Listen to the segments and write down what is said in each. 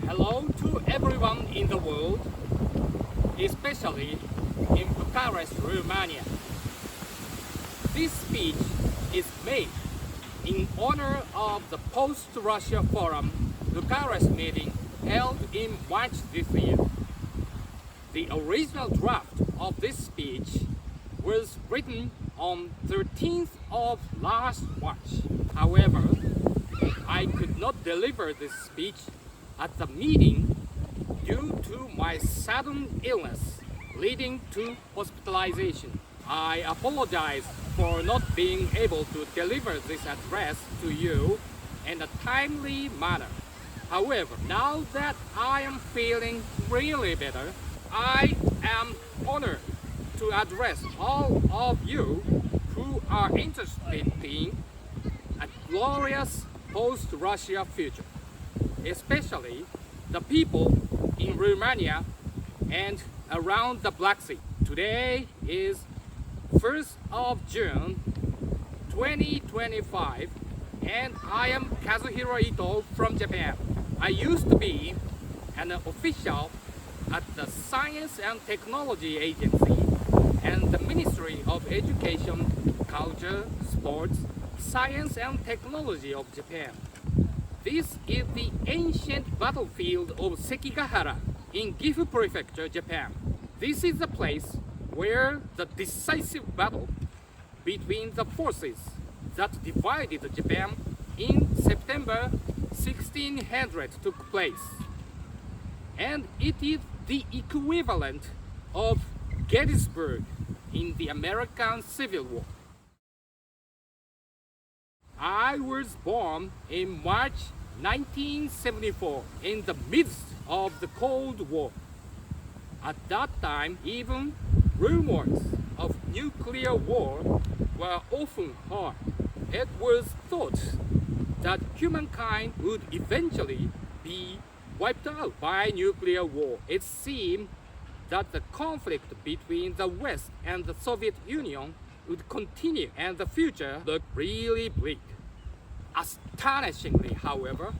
Hello to everyone in the world, especially in Bucharest, Romania. This speech is made in honor of the Post-Russia Forum Bucharest meeting held in March this year. The original draft of this speech was written on 13th of last March. However, I could not deliver this speech at the meeting due to my sudden illness leading to hospitalization. I apologize for not being able to deliver this address to you in a timely manner. However, now that I am feeling really better, I am honored to address all of you who are interested in a glorious post-Russia future, especially the people in Romania and around the Black Sea. Today is 1st of June 2025 and I am Kazuhiro Ito from Japan. I used to be an official at the Science and Technology Agency and the Ministry of Education, Culture, Sports, Science and Technology of Japan. This is the ancient battlefield of Sekigahara in Gifu Prefecture, Japan. This is the place where the decisive battle between the forces that divided Japan in September 1600 took place. And it is the equivalent of Gettysburg in the American Civil War. I was born in March 1974 in the midst of the Cold War. At that time, even rumors of nuclear war were often heard. It was thought that humankind would eventually be wiped out by nuclear war. It seemed that the conflict between the West and the Soviet Union would continue and the future looked really bleak. Astonishingly, however,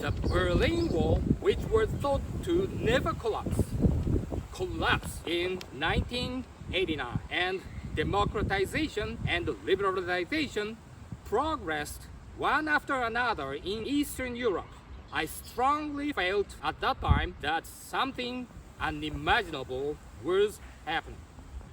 the Berlin Wall, which was thought to never collapsed in 1989, and democratization and liberalization progressed one after another in Eastern Europe. I strongly felt at that time that something unimaginable was happening.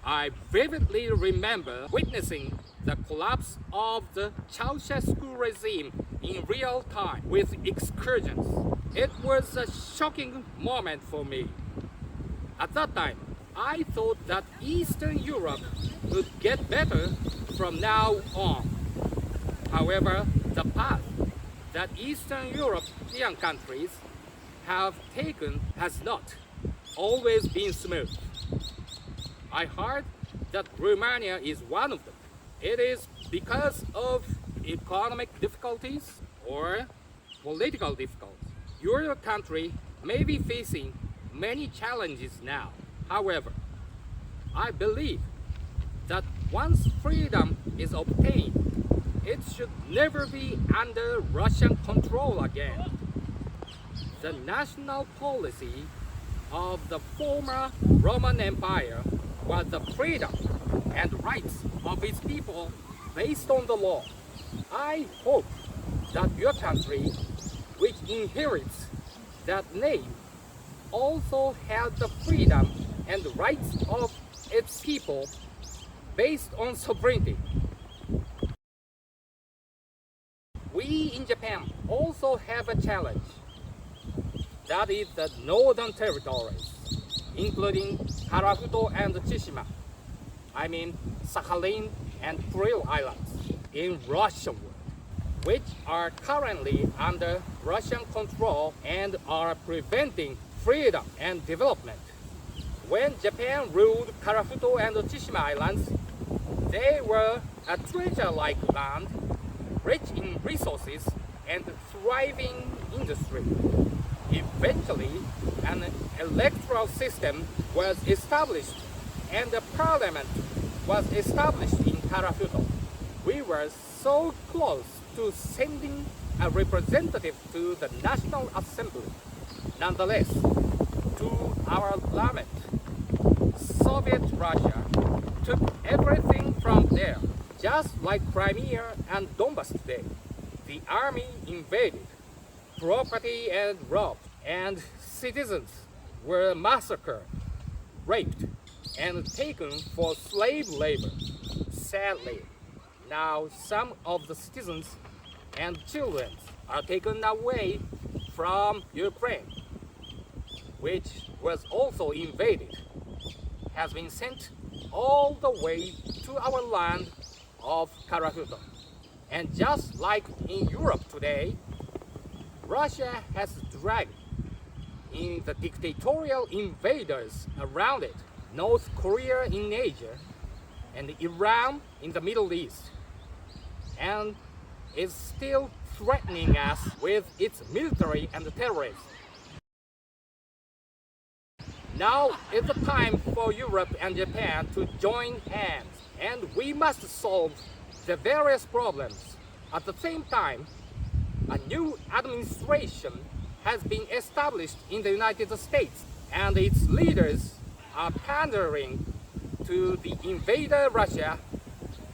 I vividly remember witnessing the collapse of the Ceausescu regime in real time with excursions. It was a shocking moment for me. At that time, I thought that Eastern Europe would get better from now on. However, the path that Eastern European countries have taken has not always been smooth. I heard that Romania is one of them. It is because of economic difficulties or political difficulties. Your country may be facing many challenges now. However, I believe that once freedom is obtained, it should never be under Russian control again. The national policy of the former Roman Empire was the freedom and rights of its people based on the law. I hope that your country, which inherits that name, also has the freedom and rights of its people based on sovereignty. We in Japan also have a challenge. That is the northern territories, including Karafuto and Tsushima. I mean Sakhalin and Kuril Islands in Russian world, which are currently under Russian control and are preventing freedom and development. When Japan ruled Karafuto and Tsushima Islands, they were a treasure-like land, rich in resources and thriving industry. Eventually, an electoral system was established and a parliament was established in Karafuto. We were so close to sending a representative to the National Assembly. Nonetheless, to our lament, Soviet Russia took everything from there. Just like Crimea and Donbas today, the army invaded, property and robbed, and citizens were massacred, raped, and taken for slave labor. Sadly, now some of the citizens and children are taken away from Ukraine, which was also invaded, has been sent all the way to our land of Karahuto. And just like in Europe today, Russia has dragged in the dictatorial invaders around it, North Korea in Asia and Iran in the Middle East, and is still threatening us with its military and terrorism. Now is the time for Europe and Japan to join hands, and we must solve the various problems. At the same time, a new administration has been established in the United States, and its leaders are pandering to the invader Russia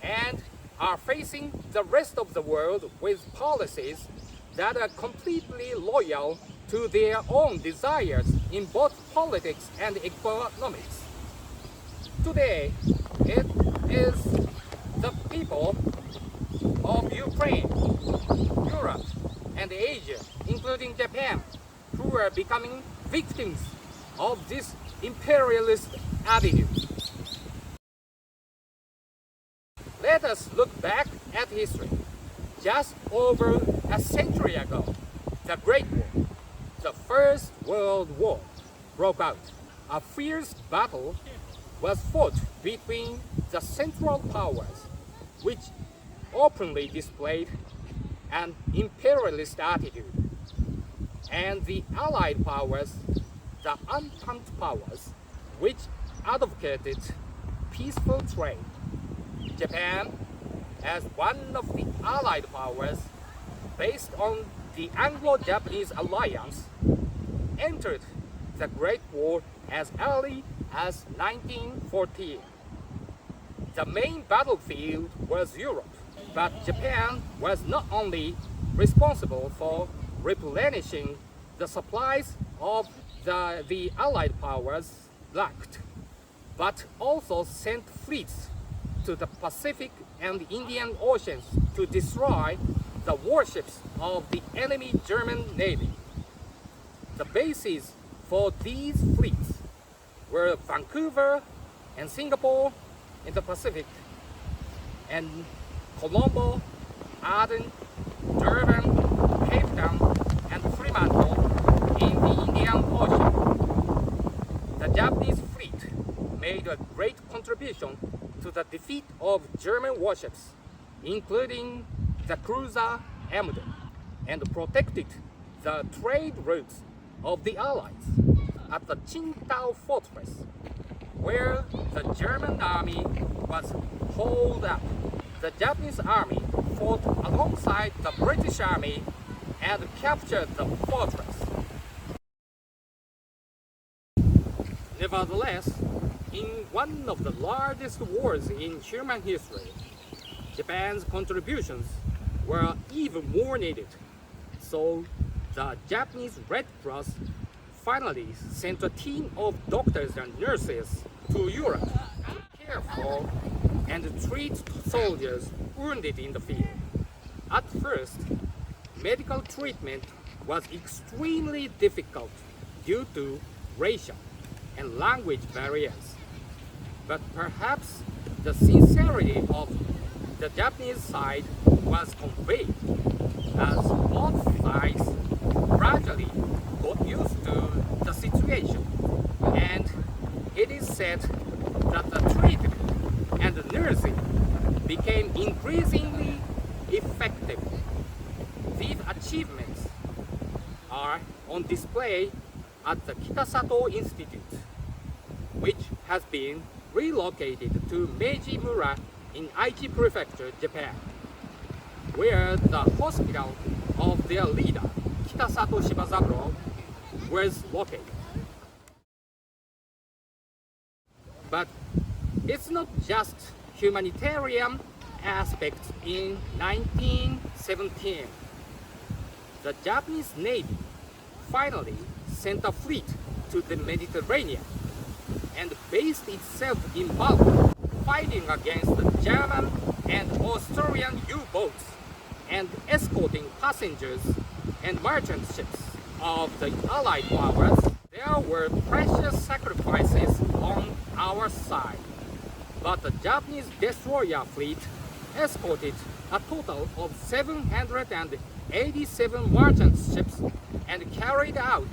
and are facing the rest of the world with policies that are completely loyal to their own desires in both politics and economics. Today, it is the people of Ukraine, Europe, and Asia, including Japan, who are becoming victims of this imperialist attitude. Let us look back at history. Just over a century ago, the Great War, the First World War, broke out. A fierce battle was fought between the Central Powers, which openly displayed an imperialist attitude, and the Allied Powers, the Entente Powers, which advocated peaceful trade. Japan, as one of the Allied Powers, based on the Anglo-Japanese Alliance, entered the Great War as early as 1914. The main battlefield was Europe, but Japan was not only responsible for replenishing the supplies of the Allied powers lacked, but also sent fleets to the Pacific and Indian Oceans to destroy the warships of the enemy German Navy. The bases for these fleets were Vancouver and Singapore in the Pacific, and Colombo, Aden, Durban, Cape Town, and Fremantle in the Indian Ocean. The Japanese fleet made a great contribution to the defeat of German warships, including the cruiser Emden, and protected the trade routes of the Allies at the Qingdao fortress, where the German army was holed up. The Japanese army fought alongside the British army and captured the fortress. Nevertheless, in one of the largest wars in human history, Japan's contributions were even more needed. So the Japanese Red Cross finally sent a team of doctors and nurses to Europe to care for and treat soldiers wounded in the field. At first, medical treatment was extremely difficult due to racial and language barriers. But perhaps the sincerity of the Japanese side was conveyed as both sides gradually got used to the situation, and it is said that the treatment and the nursing became increasingly effective. These achievements are on display at the Kitasato Institute, which has been relocated to Meiji-Mura in Aichi Prefecture, Japan, where the hospital of their leader, Kitasato Shibazaburo, was located. But it's not just humanitarian aspects in 1917. The Japanese Navy finally sent a fleet to the Mediterranean and based itself in Baltic, fighting against the German and Austrian U-boats and escorting passengers and merchant ships of the Allied powers. There were precious sacrifices on our side, but the Japanese destroyer fleet escorted a total of 787 merchant ships and carried out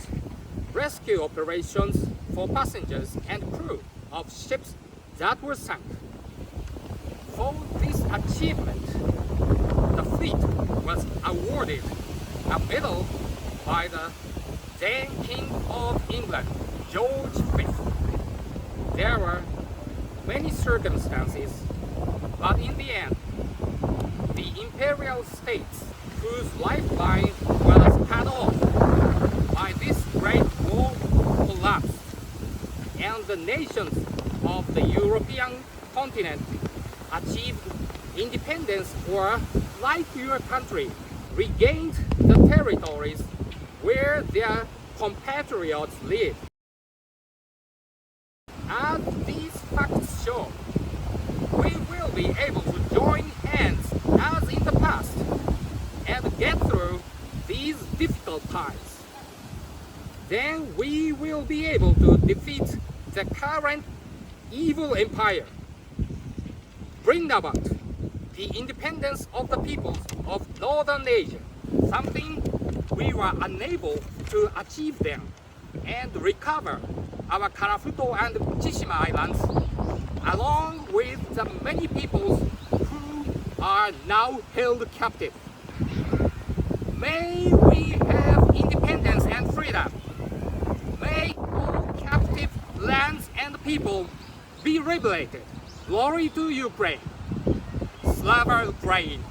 rescue operations for passengers and crew of ships that were sunk. For this achievement, the fleet was awarded a medal by the then King of England, George V. There were many circumstances, but in the end, the imperial states whose lifeline was cut off by this great war collapsed, and the nations of the European continent achieved independence, or, like your country, regained the territories where their compatriots lived. As these facts show, we will be able to join hands as in the past and get through these difficult times. Then we will be able to defeat the current evil empire, bring about the independence of the peoples of Northern Asia, something we were unable to achieve then, and recover our Karafuto and Tsushima islands, along with the many peoples who are now held captive. May we have independence and freedom. May all captive lands and people be liberated. Glory to Ukraine. Slava Ukraine.